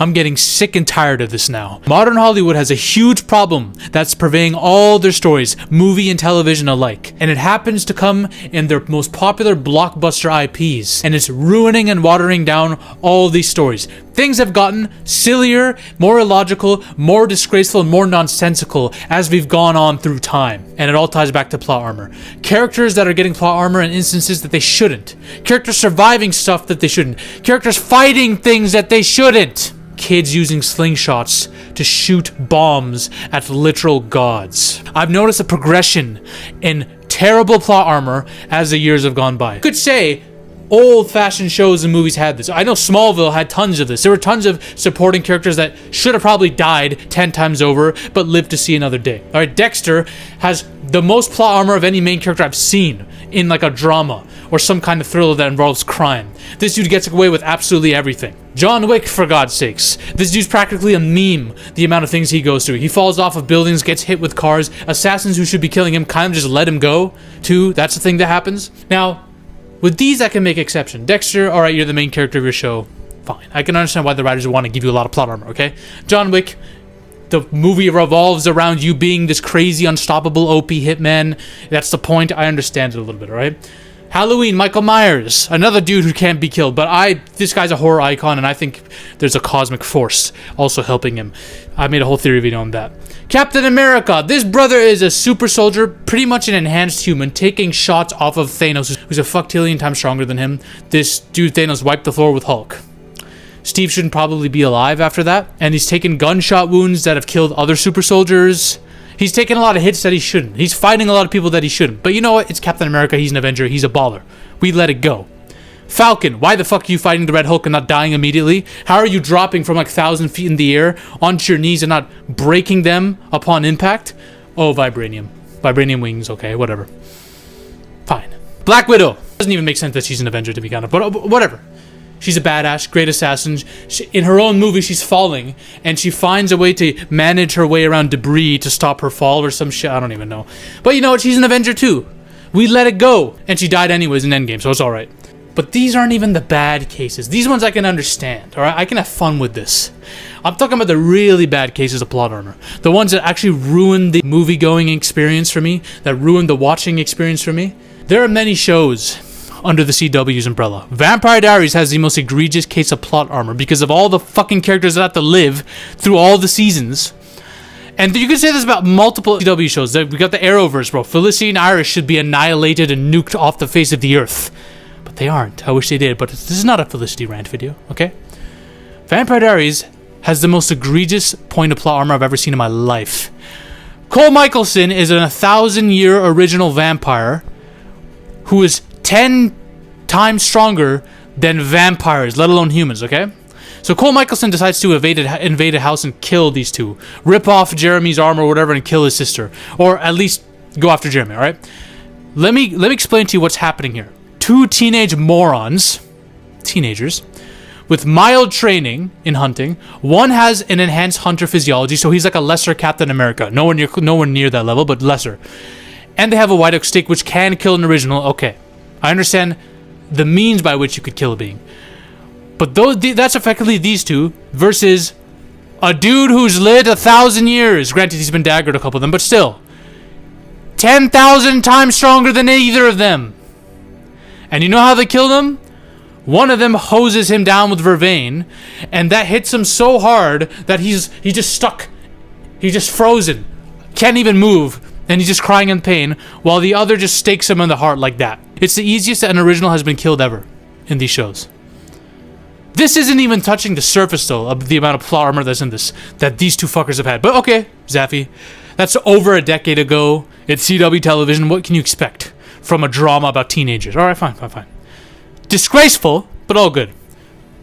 I'm getting sick and tired of this now. Modern Hollywood has a huge problem that's pervading all their stories, movie and television alike. And it happens to come in their most popular blockbuster IPs. And it's ruining and watering down all these stories. Things have gotten sillier, more illogical, more disgraceful, and more nonsensical as we've gone on through time. And it all ties back to plot armor. Characters that are getting plot armor in instances that they shouldn't. Characters surviving stuff that they shouldn't. Characters fighting things that they shouldn't. Kids using slingshots to shoot bombs at literal gods. I've noticed a progression in terrible plot armor as the years have gone by. You could say old-fashioned shows and movies had this. I know Smallville had tons of this. There were tons of supporting characters that should have probably died 10 times over, but lived to see another day. All right, Dexter has the most plot armor of any main character I've seen in like a drama or some kind of thriller that involves crime. This dude gets away with absolutely everything. John Wick, for God's sakes. This dude's practically a meme, the amount of things he goes through. He falls off of buildings, gets hit with cars. Assassins who should be killing him kind of just let him go, too. That's the thing that happens. Now, with these, I can make exception. Dexter, alright, you're the main character of your show. Fine. I can understand why the writers want to give you a lot of plot armor, okay? John Wick, the movie revolves around you being this crazy, unstoppable OP hitman. That's the point. I understand it a little bit, alright? Halloween, Michael Myers, another dude who can't be killed, but this guy's a horror icon, and I think there's a cosmic force also helping him. I made a whole theory video on that. Captain America, this brother is a super soldier, pretty much an enhanced human, taking shots off of Thanos, who's a fucktillion times stronger than him. This dude Thanos wiped the floor with Hulk. Steve shouldn't probably be alive after that, and he's taken gunshot wounds that have killed other super soldiers. He's taking a lot of hits that he shouldn't. He's fighting a lot of people that he shouldn't. But you know what? It's Captain America. He's an Avenger. He's a baller. We let it go. Falcon, why the fuck are you fighting the Red Hulk and not dying immediately? How are you dropping from like 1,000 feet in the air onto your knees and not breaking them upon impact? Oh, vibranium. Vibranium wings. Okay, whatever. Fine. Black Widow. Doesn't even make sense that she's an Avenger, to be honest. But whatever. She's a badass, great assassin. In her own movie, she's falling, and she finds a way to manage her way around debris to stop her fall or some shit. I don't even know. But you know what? She's an Avenger too. We let it go. And she died anyways in Endgame, so it's alright. But these aren't even the bad cases. These ones I can understand, alright? I can have fun with this. I'm talking about the really bad cases of plot armor. The ones that actually ruined the movie-going experience for me, that ruined the watching experience for me. There are many shows under the CW's umbrella. Vampire Diaries has the most egregious case of plot armor because of all the fucking characters that have to live through all the seasons. And you can say this about multiple CW shows. We got the Arrowverse, bro. Felicity and Iris should be annihilated and nuked off the face of the earth. But they aren't. I wish they did, but this is not a Felicity rant video, okay? Vampire Diaries has the most egregious point of plot armor I've ever seen in my life. Cole Michelson is an 1,000-year original vampire who is 10 times stronger than vampires, let alone humans, okay? So Cole Michelson decides to invade a house and kill these two. Rip off Jeremy's armor or whatever and kill his sister. Or at least go after Jeremy, alright? Let me explain to you what's happening here. Two teenage morons, teenagers, with mild training in hunting. One has an enhanced hunter physiology, so he's like a lesser Captain America. Nowhere near that level, but lesser. And they have a white oak stick, which can kill an original. Okay. I understand the means by which you could kill a being. But that's effectively these two versus a dude who's lived 1,000 years. Granted, he's been daggered a couple of them, but still. 10,000 times stronger than either of them. And you know how they killed him? One of them hoses him down with vervain, and that hits him so hard that he's just stuck. He's just frozen. Can't even move. And he's just crying in pain, while the other just stakes him in the heart like that. It's the easiest that an original has been killed ever in these shows. This isn't even touching the surface, though, of the amount of plot armor that's in this, that these two fuckers have had. But okay, Zaffy, that's over a decade ago. It's CW television. What can you expect from a drama about teenagers? All right, fine. Disgraceful, but all good.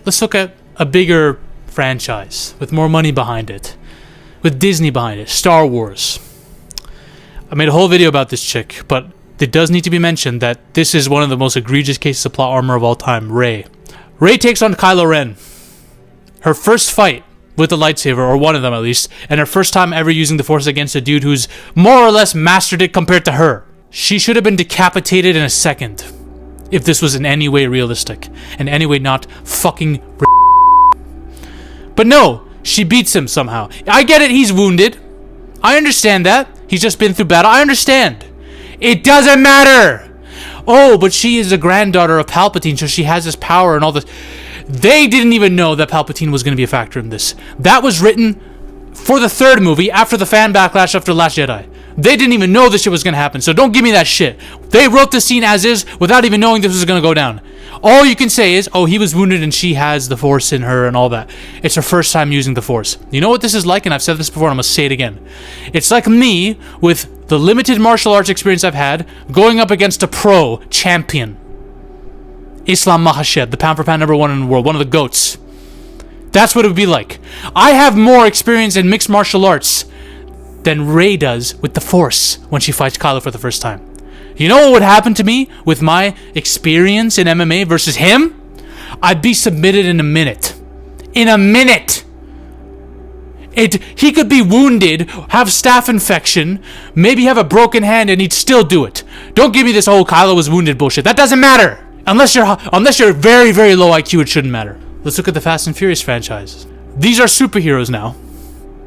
Let's look at a bigger franchise with more money behind it, with Disney behind it, Star Wars. I made a whole video about this chick, but it does need to be mentioned that this is one of the most egregious cases of plot armor of all time, Rey. Rey takes on Kylo Ren. Her first fight with the lightsaber, or one of them at least, and her first time ever using the Force against a dude who's more or less mastered it compared to her. She should have been decapitated in a second, if this was in any way realistic, in any way not fucking But no, she beats him somehow. I get it, he's wounded. I understand that. He's just been through battle. I understand. It doesn't matter. Oh, but she is a granddaughter of Palpatine, so she has this power and all this. They didn't even know that Palpatine was going to be a factor in this. That was written for the third movie after the fan backlash after Last Jedi. They didn't even know this shit was going to happen, so don't give me that shit. They wrote the scene as is without even knowing this was going to go down. All you can say is, oh, he was wounded and she has the Force in her and all that. It's her first time using the Force. You know what this is like? And I've said this before and I'm going to say it again. It's like me with the limited martial arts experience I've had going up against a pro champion. Islam Makhachev, the pound for pound #1 in the world, one of the GOATs. That's what it would be like. I have more experience in mixed martial arts than Rey does with the Force when she fights Kylo for the first time. You know what would happen to me with my experience in MMA versus him? I'd be submitted in a minute. In a minute! He could be wounded, have staph infection, maybe have a broken hand, and he'd still do it. Don't give me this whole Kylo was wounded bullshit. That doesn't matter! Unless you're very, very low IQ, it shouldn't matter. Let's look at the Fast and Furious franchises. These are superheroes now.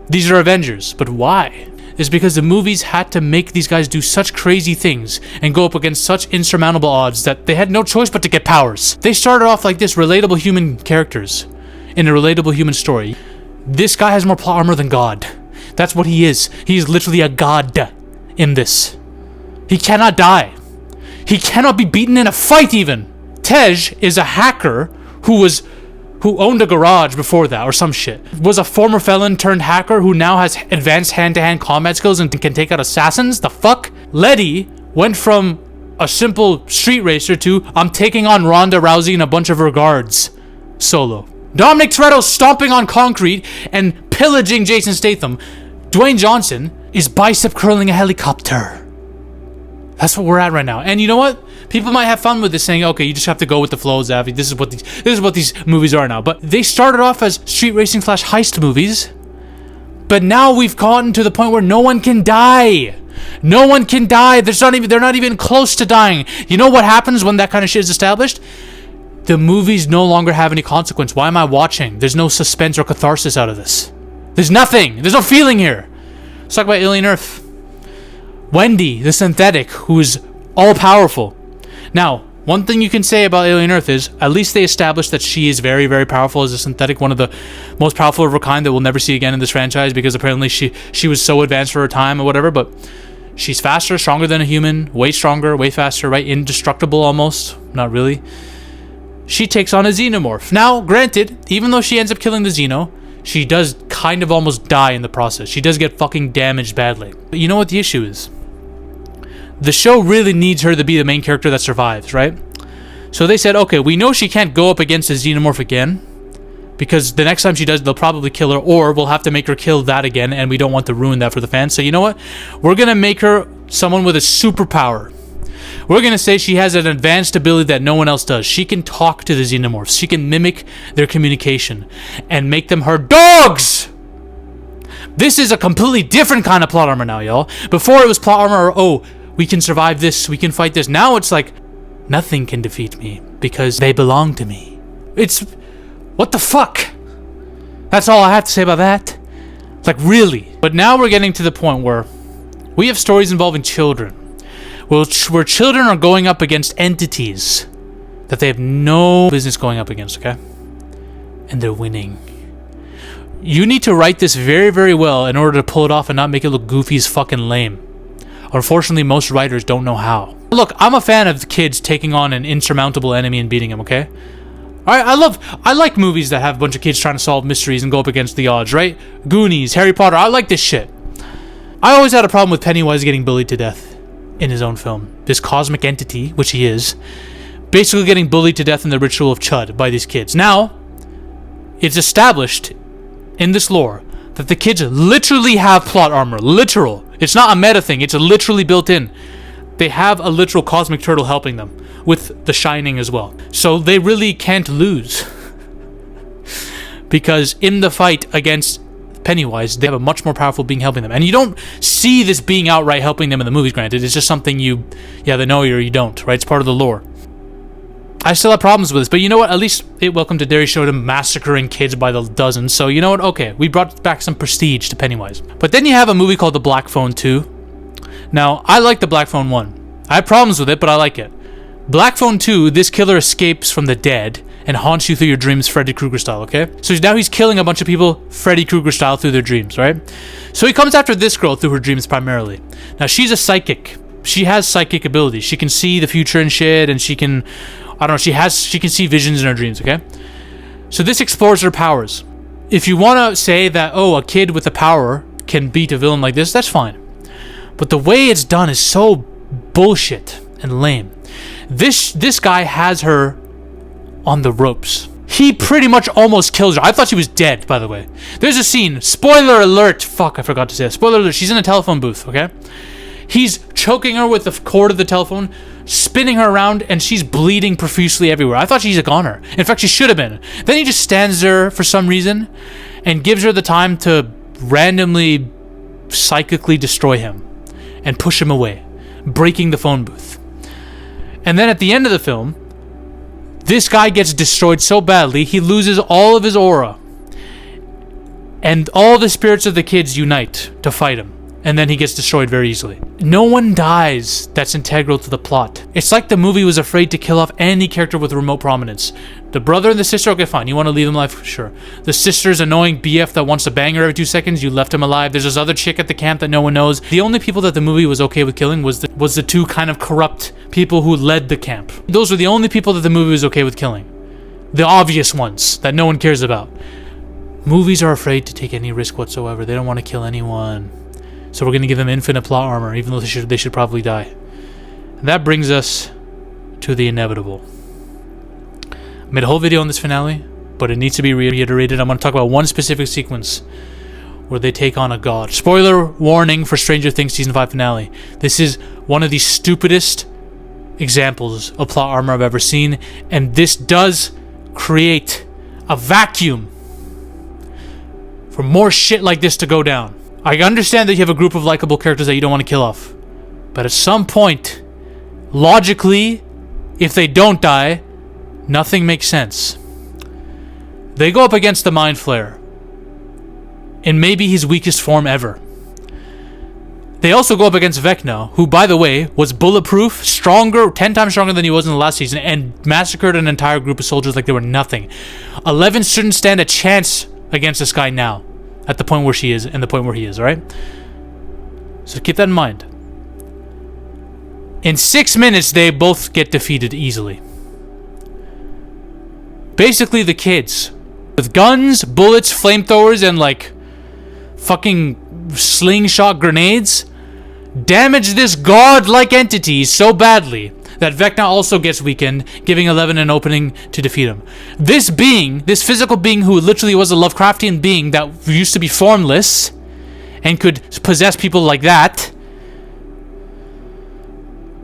These are Avengers. But why? It's because the movies had to make these guys do such crazy things and go up against such insurmountable odds that they had no choice but to get powers. They started off like this, relatable human characters in a relatable human story. This guy has more plot armor than God. That's what he is. He is literally a god in this. He cannot die. He cannot be beaten in a fight even. Tej is a hacker who owned a garage before that or some shit. Was a former felon turned hacker who now has advanced hand-to-hand combat skills and can take out assassins? The fuck? Letty went from a simple street racer to I'm taking on Ronda Rousey and a bunch of her guards solo. Dominic Toretto stomping on concrete and pillaging Jason Statham. Dwayne Johnson is bicep curling a helicopter. That's what we're at right now. And you know what? People might have fun with this, saying, okay, you just have to go with the flow, Zavi. This is what these movies are now. But they started off as street racing / heist movies. But now we've gotten to the point where no one can die. No one can die. They're not even close to dying. You know what happens when that kind of shit is established? The movies no longer have any consequence. Why am I watching? There's no suspense or catharsis out of this. There's nothing. There's no feeling here. Let's talk about Alien Earth. Wendy, the synthetic, who is all-powerful. Now, one thing you can say about Alien Earth is, at least they established that she is very, very powerful as a synthetic, one of the most powerful of her kind that we'll never see again in this franchise, because apparently she was so advanced for her time or whatever, but she's faster, stronger than a human, way stronger, way faster, right? Indestructible almost. Not really. She takes on a xenomorph. Now, granted, even though she ends up killing the xeno, she does kind of almost die in the process. She does get fucking damaged badly. But you know what the issue is? The show really needs her to be the main character that survives, right? So they said, okay, we know she can't go up against a xenomorph again, because the next time she does, they'll probably kill her, or we'll have to make her kill that again, and we don't want to ruin that for the fans. So you know what? We're going to make her someone with a superpower. We're going to say she has an advanced ability that no one else does. She can talk to the xenomorphs. She can mimic their communication and make them her dogs! This is a completely different kind of plot armor now, y'all. Before it was plot armor, or, oh, we can survive this, we can fight this. Now it's like, nothing can defeat me because they belong to me. It's, what the fuck? That's all I have to say about that. Like, really? But now we're getting to the point where we have stories involving children. Where children are going up against entities that they have no business going up against, okay? And they're winning. You need to write this very, very well in order to pull it off and not make it look goofy as fucking lame. Unfortunately, most writers don't know how. Look, I'm a fan of kids taking on an insurmountable enemy and beating him, okay? Alright, I like movies that have a bunch of kids trying to solve mysteries and go up against the odds, right? Goonies, Harry Potter, I like this shit. I always had a problem with Pennywise getting bullied to death in his own film. This cosmic entity, which he is, basically getting bullied to death in the ritual of Chud by these kids. Now, it's established in this lore that the kids literally have plot armor. Literal. It's not a meta thing. It's literally built in. They have a literal cosmic turtle helping them, with the Shining as well. So they really can't lose. Because in the fight against Pennywise, they have a much more powerful being helping them. And you don't see this being outright helping them in the movies, granted. It's just something you either know or you don't, right? It's part of the lore. I still have problems with this, but you know what? At least it Welcome to Derry showed him massacring kids by the dozens. So you know what? Okay, we brought back some prestige to Pennywise. But then you have a movie called The Black Phone 2. Now, I like The Black Phone 1. I have problems with it, but I like it. Black Phone 2, this killer escapes from the dead and haunts you through your dreams Freddy Krueger style, okay? So now he's killing a bunch of people Freddy Krueger style through their dreams, right? So he comes after this girl through her dreams primarily. Now, she's a psychic. She has psychic abilities. She can see the future and shit, and she can... I don't know, she can see visions in her dreams, okay? So this explores her powers. If you want to say that, oh, a kid with a power can beat a villain like this, that's fine. But the way it's done is so bullshit and lame. This guy has her on the ropes. He pretty much almost kills her. I thought she was dead, by the way. There's a scene. Spoiler alert. Fuck, I forgot to say that. Spoiler alert. She's in a telephone booth, okay? He's choking her with the cord of the telephone, spinning her around, and she's bleeding profusely everywhere. I thought she's a goner. In fact, she should have been. Then he just stands there for some reason and gives her the time to randomly psychically destroy him and push him away, breaking the phone booth. And then at the end of the film, this guy gets destroyed so badly, he loses all of his aura. And all the spirits of the kids unite to fight him. And then he gets destroyed very easily. No one dies that's integral to the plot. It's like the movie was afraid to kill off any character with remote prominence. The brother and the sister, okay, fine. You want to leave them alive? Sure. The sister's annoying BF that wants to bang her every 2 seconds. You left him alive. There's this other chick at the camp that no one knows. The only people that the movie was okay with killing was the two kind of corrupt people who led the camp. Those were the only people that the movie was okay with killing. The obvious ones that no one cares about. Movies are afraid to take any risk whatsoever. They don't want to kill anyone. So we're going to give them infinite plot armor, even though they should probably die. And that brings us to the inevitable. I made a whole video on this finale, but it needs to be reiterated. I'm going to talk about one specific sequence where they take on a god. Spoiler warning for Stranger Things Season 5 finale. This is one of the stupidest examples of plot armor I've ever seen, and this does create a vacuum for more shit like this to go down. I understand that you have a group of likable characters that you don't want to kill off. But at some point, logically, if they don't die, nothing makes sense. They go up against the Mind Flayer in maybe his weakest form ever. They also go up against Vecna, who, by the way, was bulletproof, stronger, 10 times stronger than he was in the last season, and massacred an entire group of soldiers like they were nothing. 11 shouldn't stand a chance against this guy now. At the point where she is and the point where he is, alright? So keep that in mind. In 6 minutes, they both get defeated easily. Basically, the kids, with guns, bullets, flamethrowers, and like fucking slingshot grenades, damage this god-like entity so badly that Vecna also gets weakened, giving 11 an opening to defeat him. This being, this physical being who literally was a Lovecraftian being that used to be formless and could possess people like that,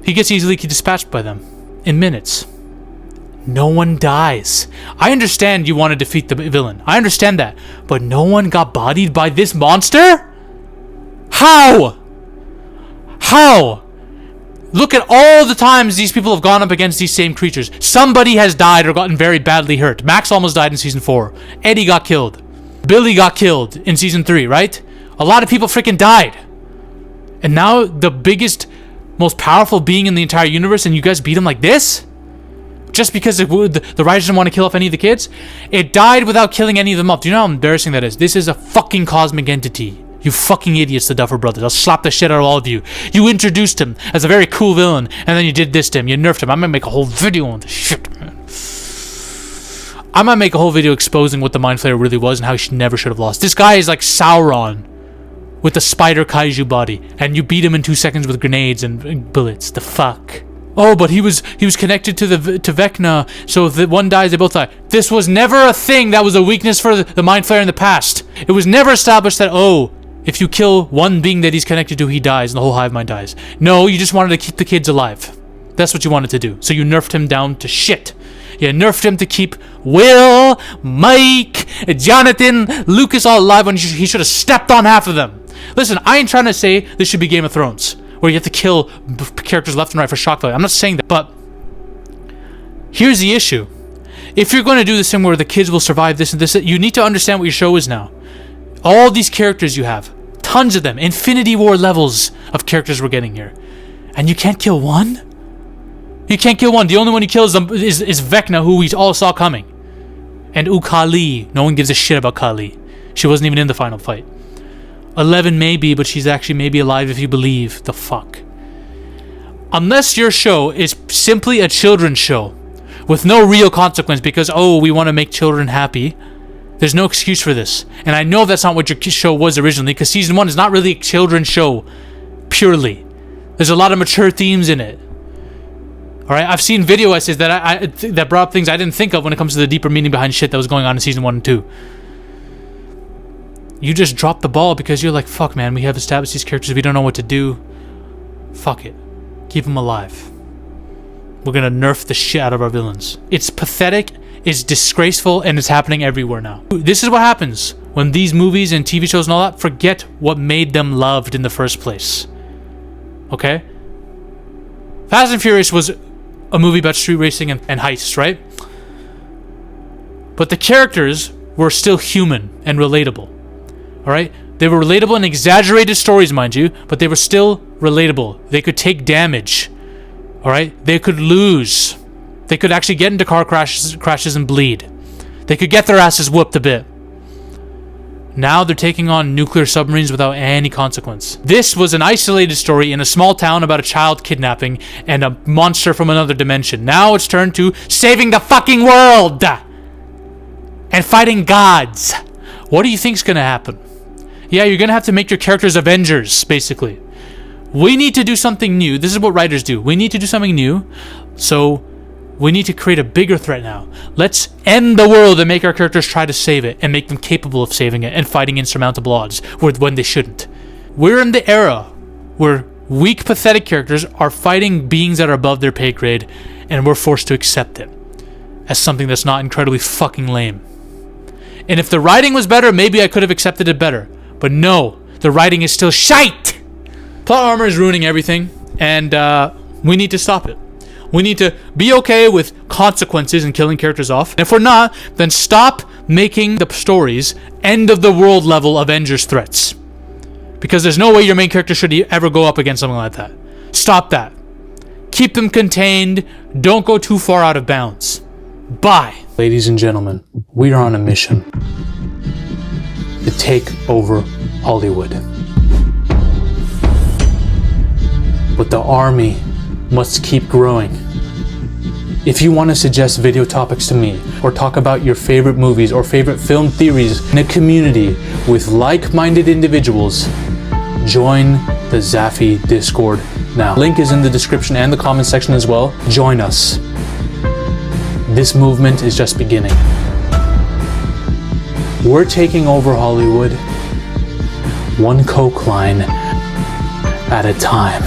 he gets easily dispatched by them in minutes. No one dies. I understand you want to defeat the villain. I understand that. But no one got bodied by this monster? How? How? Look at all the times these people have gone up against these same creatures. Somebody has died or gotten very badly hurt. Max almost died in Season 4. Eddie got killed. Billy got killed in Season 3, right? A lot of people freaking died. And now the biggest, most powerful being in the entire universe, and you guys beat him like this? Just because the writers didn't want to kill off any of the kids? It died without killing any of them up. Do you know how embarrassing that is? This is a fucking cosmic entity. You fucking idiots, the Duffer Brothers. I'll slap the shit out of all of you. You introduced him as a very cool villain, and then you did this to him. You nerfed him. I'm gonna make a whole video on this shit, man. I'm gonna make a whole video exposing what the Mind Flayer really was and how he never should have lost. This guy is like Sauron with a spider kaiju body, and you beat him in 2 seconds with grenades and bullets. The fuck? Oh, but he was connected to Vecna, so if the one dies, they both die. This was never a thing that was a weakness for the Mind Flayer in the past. It was never established that, oh, if you kill one being that he's connected to, he dies, and the whole hive mind dies. No, you just wanted to keep the kids alive. That's what you wanted to do. So you nerfed him down to shit. You nerfed him to keep Will, Mike, Jonathan, Lucas all alive when he should have stepped on half of them. Listen, I ain't trying to say this should be Game of Thrones, where you have to kill characters left and right for shock value. I'm not saying that, but Here's the issue. If you're going to do this thing where the kids will survive this and this, you need to understand what your show is now. All these characters you have, tons of them, Infinity War levels of characters we're getting here. And you can't kill one? You can't kill one. The only one he kills them is Vecna, who we all saw coming. And Kali. No one gives a shit about Kali. She wasn't even in the final fight. 11 maybe, but she's actually maybe alive if you believe. The fuck. Unless your show is simply a children's show with no real consequence because, oh, we want to make children happy, there's no excuse for this. And I know that's not what your show was originally, because season 1 is not really a children's show purely. There's a lot of mature themes in it. Alright, I've seen video essays that that brought up things I didn't think of when it comes to the deeper meaning behind shit that was going on in season 1 and 2. You just dropped the ball because you're like, fuck man, we have established these characters, we don't know what to do. Fuck it. Keep them alive. We're gonna nerf the shit out of our villains. It's pathetic, it's disgraceful, and it's happening everywhere now. This is what happens when these movies and TV shows and all that forget what made them loved in the first place. Okay? Fast and Furious was a movie about street racing and heists, right? But the characters were still human and relatable. Alright? They were relatable in exaggerated stories, mind you, but they were still relatable. They could take damage. Alright? They could lose. They could actually get into car crashes and bleed. They could get their asses whooped a bit. Now they're taking on nuclear submarines without any consequence. This was an isolated story in a small town about a child kidnapping and a monster from another dimension. Now it's turned to saving the fucking world! And fighting gods! What do you think's gonna happen? Yeah, you're gonna have to make your characters Avengers, basically. We need to do something new. This is what writers do. We need to do something new. So we need to create a bigger threat now. Let's end the world and make our characters try to save it and make them capable of saving it and fighting insurmountable odds when they shouldn't. We're in the era where weak, pathetic characters are fighting beings that are above their pay grade, and we're forced to accept it as something that's not incredibly fucking lame. And if the writing was better, maybe I could have accepted it better. But no, the writing is still shite! Plot armor is ruining everything, and we need to stop it. We need to be okay with consequences and killing characters off. And if we're not, then stop making the stories end-of-the-world level Avengers threats. Because there's no way your main character should ever go up against something like that. Stop that. Keep them contained. Don't go too far out of bounds. Bye. Ladies and gentlemen, we are on a mission to take over Hollywood. But the army must keep growing. If you want to suggest video topics to me, or talk about your favorite movies or favorite film theories in a community with like-minded individuals, join the Zafy Discord now. Link is in the description and the comment section as well. Join us. This movement is just beginning. We're taking over Hollywood, one coke line at a time.